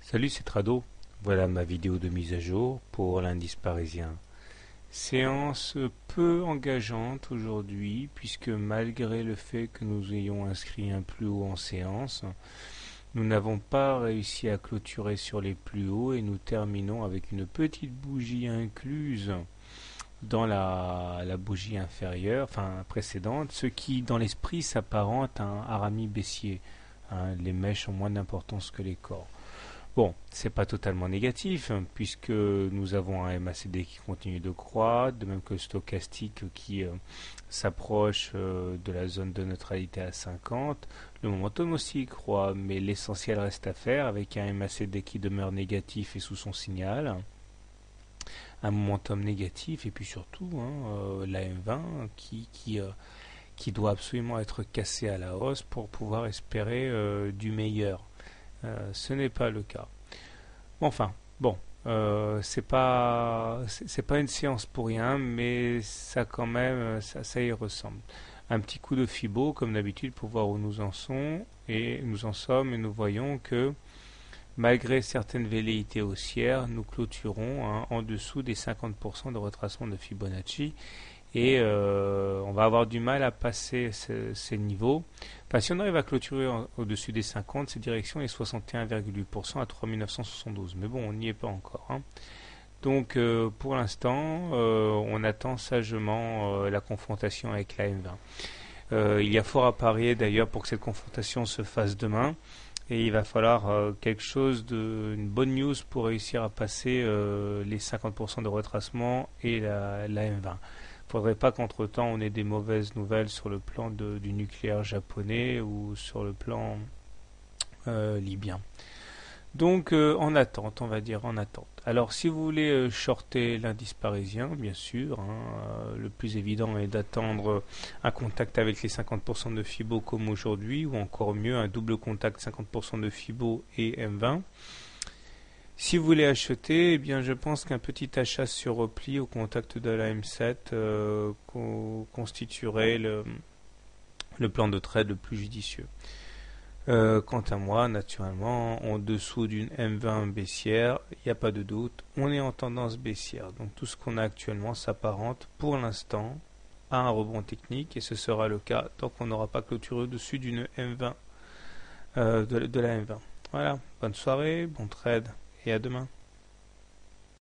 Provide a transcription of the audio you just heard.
Salut, c'est Trado. Voilà ma vidéo de mise à jour pour l'indice parisien. Séance peu engageante aujourd'hui, puisque malgré le fait que nous ayons inscrit un plus haut en séance, nous n'avons pas réussi à clôturer sur les plus hauts et nous terminons avec une petite bougie incluse dans la bougie inférieure, enfin précédente, ce qui dans l'esprit s'apparente à un harami baissier. Les mèches ont moins d'importance que les corps. Bon, c'est pas totalement négatif, puisque nous avons un MACD qui continue de croître, de même que le stochastique qui s'approche de la zone de neutralité à 50. Le momentum aussi croît, mais l'essentiel reste à faire avec un MACD qui demeure négatif et sous son signal, un momentum négatif, et puis surtout la M20 qui doit absolument être cassé à la hausse pour pouvoir espérer du meilleur. Ce n'est pas le cas. Enfin, bon, c'est pas une séance pour rien, mais ça quand même, ça y ressemble. Un petit coup de Fibo, comme d'habitude, pour voir où nous en sommes, et nous voyons que malgré certaines velléités haussières, nous clôturons en dessous des 50% de retracement de Fibonacci. Et on va avoir du mal à passer ces niveaux. Enfin, si on arrive à clôturer au-dessus des 50, cette direction est 61,8% à 3972. Mais bon, on n'y est pas encore. Donc pour l'instant, on attend sagement la confrontation avec la M20. Il y a fort à parier d'ailleurs pour que cette confrontation se fasse demain. Et il va falloir une bonne news pour réussir à passer les 50% de retracement et la M20. Faudrait pas qu'entre-temps on ait des mauvaises nouvelles sur le plan du nucléaire japonais ou sur le plan libyen. Donc en attente, on va dire en attente. Alors si vous voulez shorter l'indice parisien, bien sûr, le plus évident est d'attendre un contact avec les 50% de Fibo comme aujourd'hui, ou encore mieux un double contact 50% de Fibo et M20. Si vous voulez acheter, eh bien je pense qu'un petit achat sur repli au contact de la M7 constituerait le plan de trade le plus judicieux. Quant à moi, naturellement, en dessous d'une M20 baissière, il n'y a pas de doute, on est en tendance baissière. Donc tout ce qu'on a actuellement s'apparente pour l'instant à un rebond technique et ce sera le cas tant qu'on n'aura pas clôturé au-dessus d'une M20 de la M20. Voilà, bonne soirée, bon trade et à demain.